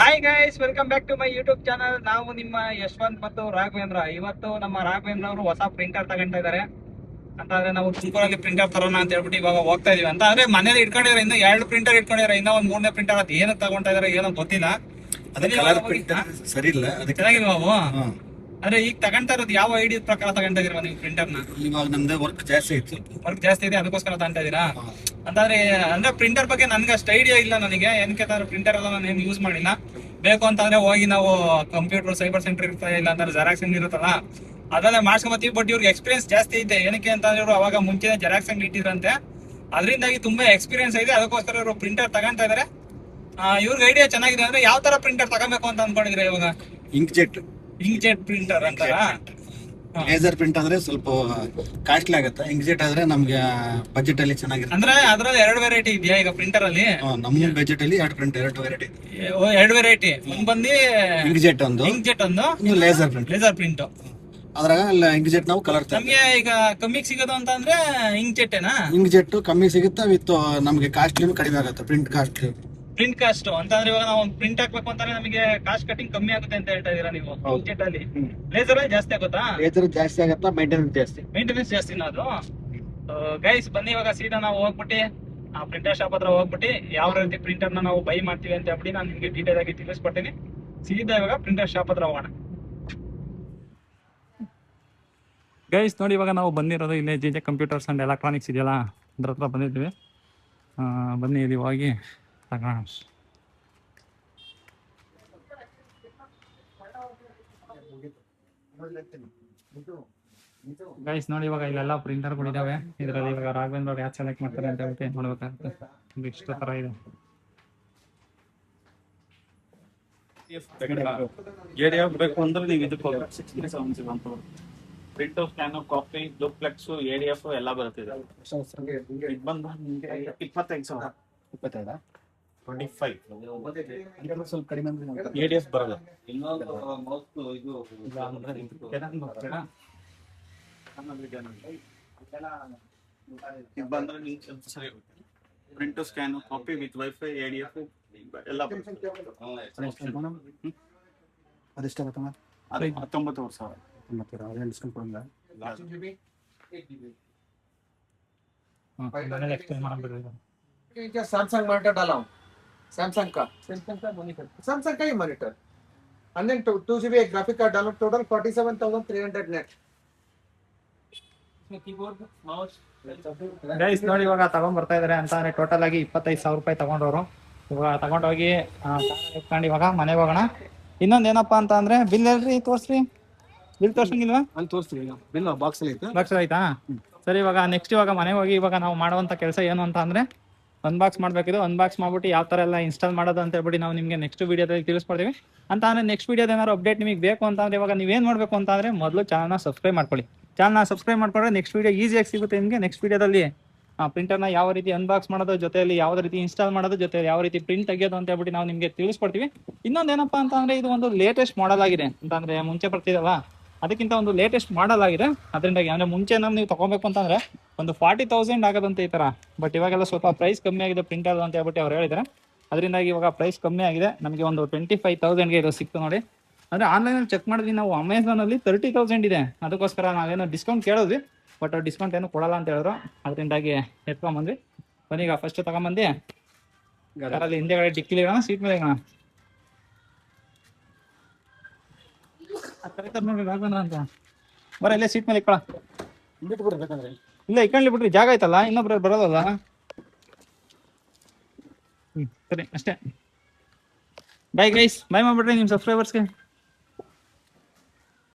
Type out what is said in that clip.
Hi guys, welcome back to my YouTube channel. ನಾವು ನಿಮ್ಮ ಯಶವಂತ್ ಮತ್ತು ರಾಘವೇಂದ್ರ. ಇವತ್ತು ನಮ್ಮ ರಾಘವೇಂದ್ರ ಅವರು ಹೊಸ ಪ್ರಿಂಟರ್ ತಗೊಂತಾ ಇದಾರೆ. ಅಂತಂದ್ರೆ ನಾವು ತುಮಕೂರಲ್ಲಿ ಪ್ರಿಂಟರ್ ತರೋಣ ಅಂತ ಹೇಳ್ಬಿಟ್ಟು ಇವಾಗ ಹೋಗ್ತಾ ಇದೀವಿ. ಅಂತ ಅಂದ್ರೆ ಮನೇಲಿ ಇಟ್ಕೊಂಡಿದ್ರೆ ಇನ್ನು 2 ಪ್ರಿಂಟರ್ ಇಟ್ಕೊಂಡಿದ್ದಾರೆ, ಇನ್ನೂ ಒಂದು 3ನೇ ಪ್ರಿಂಟರ್ ಅದು ಏನಕ್ಕೆ ತಗೊಂತಾ ಇದಾರೆ ಏನೋ ಗೊತ್ತಿಲ್ಲ. ಸರಿ ಇಲ್ಲ ಚೆನ್ನಾಗಿಲ್ವಾ ಅವು? ಅಂದ್ರೆ ಈಗ ತಗೊಂತಾ ಇರೋದು ಯಾವ ಐಡಿಯಾ ಪ್ರಕಾರ ತಗೊಂತಾ ಇದೀರಾ ನೀವು ಪ್ರಿಂಟರ್ನ? ಇವಾಗ ನಮ್ದು ವರ್ಕ್ ಜಾಸ್ತಿ ಇತ್ತು, ವರ್ಕ್ ಜಾಸ್ತಿ ಇದೆ, ಅದಕ್ಕೋಸ್ಕರ ತಗೊಂತಾ ಇದೀರಾ? ಅಂತಂದ್ರೆ ಅಂದ್ರೆ ಪ್ರಿಂಟರ್ ಬಗ್ಗೆ ನನ್ಗೆ ಅಷ್ಟು ಐಡಿಯಾ ಇಲ್ಲ ನನಗೆ. ಏನಕ್ಕೆ ಪ್ರಿಂಟರ್ ಎಲ್ಲ ನಾನು ಏನು ಯೂಸ್ ಮಾಡಿಲ್ಲ. ಬೇಕು ಅಂತಂದ್ರೆ ಹೋಗಿ ನಾವು ಕಂಪ್ಯೂಟರ್ ಸೈಬರ್ ಸೆಂಟರ್ ಇರ್ತಾ ಇಲ್ಲ ಅಂದ್ರೆ ಜೆರಾಕ್ಸ್ ಅಂಗಡಿ ಇರುತ್ತಲ್ಲ ಅದೆಲ್ಲ ಮಾಡ್ಸ್ಕೊಂಬತ್ತೀವಿ. ಬಟ್ ಇವ್ರಿಗೆ ಎಕ್ಸ್ಪೀರಿಯನ್ಸ್ ಜಾಸ್ತಿ ಇದೆ. ಏನಕ್ಕೆ ಅಂತಂದ್ರೆ ಇವರು ಅವಾಗ ಮುಂಚೆ ಜೆರಾಕ್ಸ್ ಅಂಗಡಿ ಇಟ್ಟಿದ್ರಂತೆ, ಅದರಿಂದಾಗಿ ತುಂಬಾ ಎಕ್ಸ್ಪೀರಿಯನ್ಸ್ ಇದೆ. ಅದಕ್ಕೋಸ್ಕರ ಇವರು ಪ್ರಿಂಟರ್ ತಗೊಂತಾ ಇದಾರೆ. ಇವ್ರಿಗೆ ಐಡಿಯಾ ಚೆನ್ನಾಗಿದೆ. ಅಂದ್ರೆ ಯಾವ ತರ ಪ್ರಿಂಟರ್ ತಗೋಬೇಕು ಅಂತ ಅನ್ಕೊಂಡಿದ್ರೆ ಇವಾಗ? ಇಂಕ್ ಜೆಟ್ ಪ್ರಿಂಟರ್ ಅಂತ. ಲೇಸರ್ ಪ್ರಿಂಟ್ ಅಂದ್ರೆ ಸ್ವಲ್ಪ ಕಾಸ್ಟ್ಲಿ ಆಗುತ್ತೆ. ಇಂಕ್ ಜೆಟ್ ಆದ್ರೆ ನಮ್ಗೆ ಬಜೆಟ್ ಅಲ್ಲಿ ಚೆನ್ನಾಗಿರುತ್ತೆ. ಅಂದ್ರೆ ಅದ್ರಲ್ಲಿ 2 ವೆರೈಟಿ ಇದೆಯಾ ಈಗ ಪ್ರಿಂಟರ್ ಅಲ್ಲಿ? ನಮ್ಮ ಬಜೆಟ್ ಅಲ್ಲಿ 2 ವೆರೈಟಿ. 2 ವೆರೈಟಿ. ಒಂದ್ ಬಂದು ಇಂಕ್ ಜೆಟ್ ಒಂದು ಲೇಸರ್ ಪ್ರಿಂಟ್. ಅದ್ರಾಗ ಇಂಕ್ ಜೆಟ್ ನಾವು ಕಲರ್ ನಮ್ಗೆ ಈಗ ಕಮ್ಮಿಗೆ ಸಿಗೋದು ಅಂತ ಅಂದ್ರೆ ಇಂಕ್ ಜೆಟ್ಟೇನಾ? ಇಂಕ್ ಜೆಟ್ ಕಮ್ಮಿ ಸಿಗುತ್ತೆ, ವಿತ್ ನಮ್ಗೆ ಕಾಸ್ಟ್ಲಿ ಕಡಿಮೆ ಆಗುತ್ತೆ. ಪ್ರಿಂಟ್ ಕಾಸ್ಟ್ ಅಂತಂದ್ರೆ ಇವಾಗ ನಾವು ಪ್ರಿಂಟ್ ಹಾಕ್ಬೇಕು ಅಂತಂದ್ರೆ ನಮಗೆ ಕಾಸ್ಟ್ ಕಟಿಂಗ್ ಕಮ್ಮಿ ಆಗುತ್ತೆ ಅಂತ ಹೇಳ್ತಾ ಇದೀರಾ ನೀವು? ಇಂಕ್ ಜೆಟ್ ಅಲ್ಲಿ ಲೇಸರ್ ಜಾಸ್ತಿ ಆಗುತ್ತಾ? ಲೇಸರ್ ಜಾಸ್ತಿ ಆಗುತ್ತಾ, ಮೇಂಟೆನೆನ್ಸ್ ಜಾಸ್ತಿ ಅದು. ಗೈಸ್ ಬನ್ನಿ ಇವಾಗ ಸೀದಾ ನಾವು ಹೋಗ್ಬಿಟ್ಟು ಆ ಪ್ರಿಂಟರ್ ಶಾಪ್ ಹತ್ರ ಹೋಗ್ಬಿಟ್ಟು ಯಾವ ರೀತಿ ಪ್ರಿಂಟರ್ ನಾವು ಬೈ ಮಾಡ್ತೀವಿ ಅಂತ ಹೇಳ್ಬಿಟ್ಟು ನಾನು ನಿಮ್ಗೆ ಡೀಟೇಲ್ ಆಗಿ ತಿಳಿಸ್ಕೊಡ್ತೀನಿ. ಸೀದಾ ಇವಾಗ ಪ್ರಿಂಟರ್ ಶಾಪ್ ಹತ್ರ ಹೋಗೋಣ. ಗೈಸ್ ನೋಡಿ, ಇವಾಗ ನಾವು ಬಂದಿರೋದು ಇಲ್ಲೇ ಜೆ ಕಂಪ್ಯೂಟರ್ಸ್ ಅಂಡ್ ಎಲೆಕ್ಟ್ರಾನಿಕ್ಸ್ ಇದೆಯಲ್ಲ, ಅದ್ರ ಹತ್ರ ಬಂದಿದ್ವಿ. ಬನ್ನಿ ಇಲ್ಲಿ ಹೋಗಿ ತಗೋಣ. ಗೈಸ್ ನೋಡಿ, ಇವಾಗ ಇಲ್ಲೆಲ್ಲ ಪ್ರಿಂಟರ್ಗಳು ಇದಾವೆ. ಇದರಲ್ಲಿ ಇವಾಗ ರಾಘವೇಂದ್ರ ಅವ್ರು ಯಾರು ಸೆಲೆಕ್ಟ್ ಮಾಡ್ತಾರೆ ಅಂತ ಹೇಳ್ಬಿಟ್ಟು ನೋಡ್ಬೇಕಾಗುತ್ತೆ. ಇಷ್ಟು ತರ ಇದೆ. JDF ಬೇಕು ಅಂದ್ರೆ ನೀವು ಇದಕ್ಕೆ ಹೋಗ್ಬೇಕು. 670 print scan copy duplex ADF ಎಲ್ಲ ಬರ್ತಿದೆ. ಇದು ಬಂದು ನಿಮಗೆ 25,000. 25 ಸ್ವಲ್ಪ ಕಡಿಮೆ ADF ಬರಲ್ಲ. ಇದು ಬಂದ್ರೆ ನಿಮ್ಗೆ ಸರಿ ಹೋಗುತ್ತೆ. Print scan copy with wifi ADF ಎಲ್ಲ ಅದೆಷ್ಟಾಗುತ್ತಮ್ಮ? 19,000 ಡಿಸ್ಕೌಂಟ್ ಕೊಡಂಗ. क्या सैमसंग मॉनिटर डाला हूँ, सैमसंग का ही monitor 102 GB graphic card download, total 47,300 net. Guys ನೋಡಿ, ಇವಾಗ ತಗೊಂಡ್ ಬರ್ತಾ ಇದಾರೆ ಅಂತ ಅಂದ್ರೆ ಟೋಟಲ್ ಆಗಿ 25,000 ರೂಪಾಯಿ ತಗೊಂಡವ್ರು. ಇವಾಗ ತಗೊಂಡೋಗಿ ಎತ್ಕೊಂಡು ಇವಾಗ ಮನೆಗೆ ಹೋಗೋಣ. ಇನ್ನೊಂದ್ ಏನಪ್ಪಾ ಅಂತ ಅಂದ್ರೆ ಬಿಲ್ ಎಲ್ರಿ ತೋರ್ಸ್ರಿ. ಬಿಲ್ ತೋರ್ಸಂಗಿಲ್ವಾ? ಅಲ್ಲಿ ತೋರಿಸ್ತೀವಿ, ಬಿಲ್ ಬಾಕ್ಸ್ ಅಲ್ಲಿ ಐತೆ. ಬಾಕ್ಸ್ ಆಯ್ತಾ? ಸರಿ, ಇವಾಗ ನೆಕ್ಸ್ಟ್ ಇವಾಗ ಮನೆಗೆ ಹೋಗಿ ಇವಾಗ ನಾವು ಮಾಡುವಂತ ಕೆಲಸ ಏನು ಅಂತ ಅಂದ್ರೆ ಅನ್ಬಾಕ್ಸ್ ಮಾಡ್ಬೇಕಿದೆ. ಅನ್ಬಾಕ್ಸ್ ಮಾಡ್ಬಿಟ್ಟು ಯಾವ ತರ ಎಲ್ಲ ಇನ್ಸ್ಟಾಲ್ ಮಾಡೋದು ಅಂತ ಹೇಳ್ಬಿಟ್ಟು ನಾವು ನಿಮಗೆ ನೆಕ್ಸ್ಟ್ ವಿಡಿಯೋದಲ್ಲಿ ತಿಳಿಸ್ಕೊಡ್ತೀವಿ. ಅಂತ ಅಂದ್ರೆ ನೆಕ್ಸ್ಟ್ ವಿಡಿಯೋದ ಏನಾದ್ರು ಅಪ್ಡೇಟ್ ನಿಮಗೆ ಬೇಕು ಅಂತ ಅಂದ್ರೆ ಇವಾಗ ನೀವೇನ್ ಮಾಡ್ಬೇಕು ಅಂತ ಅಂದ್ರೆ ಮೊದಲು ಚಾನಲ್ನ ಸಬ್ಸ್ಕ್ರೈಬ್ ಮಾಡ್ಕೊಳ್ಳಿ. ಚಾನಲ್ನ ಸಬ್ಸ್ಕ್ರೈಬ್ ಮಾಡ್ಕೊಂಡ್ರೆ ನೆಕ್ಸ್ಟ್ ವಿಡಿಯೋ ಈಸಿಯಾಗಿ ಸಿಗುತ್ತೆ ನಿಮಗೆ. ನೆಕ್ಸ್ಟ್ ವಿಡಿಯೋದಲ್ಲಿ ಪ್ರಿಂಟರ್ನ ಯಾವ ರೀತಿ ಅನ್ಬಾಕ್ಸ್ ಮಾಡೋದು, ಜೊತೆಯಲ್ಲಿ ಯಾವ ರೀತಿ ಇನ್ಸ್ಟಾಲ್ ಮಾಡೋದು, ಜೊತೆಯಲ್ಲಿ ಯಾವ ರೀತಿ ಪ್ರಿಂಟ್ ತೆಗೆಯೋದು ಅಂತ ಹೇಳ್ಬಿಟ್ಟು ನಾವು ನಿಮಗೆ ತಿಳಿಸ್ಕೊಡ್ತೀವಿ. ಇನ್ನೊಂದು ಏನಪ್ಪಾ ಅಂತ ಅಂದ್ರೆ ಇದು ಒಂದು ಲೇಟೆಸ್ಟ್ ಮಾಡೆಲ್ ಆಗಿದೆ. ಅಂತಂದ್ರೆ ಮುಂಚೆ ಬರ್ತಿದಲ್ಲ ಅದಕ್ಕಿಂತ ಒಂದು ಲೇಟೆಸ್ಟ್ ಮಾಡಲ್ ಆಗಿದೆ. ಅದರಿಂದಾಗಿ ಅಂದ್ರೆ ಮುಂಚೆ ನೀವು ತಗೋಬೇಕು ಅಂತಂದ್ರೆ ಒಂದು 40,000 ಆಗೋದಂತೆ ಈ ತರ. ಬಟ್ ಇವಾಗೆಲ್ಲ ಸ್ವಲ್ಪ ಪ್ರೈಸ್ ಕಮ್ಮಿ ಆಗಿದೆ ಪ್ರಿಂಟರ್ ಅಂತ ಹೇಳ್ಬಿಟ್ಟು ಅವ್ರು ಹೇಳಿದ್ದಾರೆ. ಅದರಿಂದಾಗಿ ಇವಾಗ ಪ್ರೈಸ್ ಕಮ್ಮಿ ಆಗಿದೆ. ನಮಗೆ ಒಂದು 25,000ಗೆ ಇದು ಸಿಕ್ತು ನೋಡಿ. ಅಂದ್ರೆ ಆನ್ಲೈನಲ್ಲಿ ಚೆಕ್ ಮಾಡಿದ್ವಿ ನಾವು, ಅಮೆಝಾನಲ್ಲಿ 30,000 ಇದೆ. ಅದಕ್ಕೋಸ್ಕರ ನಾವೇನೋ ಡಿಸ್ಕೌಂಟ್ ಕೇಳಿದ್ವಿ, ಬಟ್ ಡಿಸ್ಕೌಂಟ್ ಏನು ಕೊಡಲ್ಲ ಅಂತ ಹೇಳಿದ್ರು. ಅದರಿಂದಾಗಿ ಎತ್ಕೊಂಡ್ಬಂದ್ವಿ. ಬನ್ನಿ ಈಗ ಫಸ್ಟ್ ತಗೊಂಬಂದು ಕಾರಲ್ಲಿ ಹಿಂದೆಗಡೆ ಡಿಕ್ಕಿಲಿ ಇಡೋಣ, ಸೀಟ್ ಮೇಲೆ ಇಡೋಣ. ಅಂತ ಬರ ಇಲ್ಲೇ ಸೀಟ್ ಮೇಲೆ ಇಕ್ಕಳ. ಇಲ್ಲ ಇಕ್ಕಂಡ್ಲಿ ಬಿಡ್ರಿ, ಜಾಗ ಆಯ್ತಲ್ಲ, ಇನ್ನೊಬ್ರು ಬರೋದಲ್ಲ. ಸರಿ ಅಷ್ಟೇ. ಬೈ ಗೈಸ್, ಬೈ ಮಾಡ್ಬಿಡ್ರಿ ನಿಮ್ಮ ಸಬ್ಸ್ಕ್ರೈಬರ್ಸ್ಗೆ.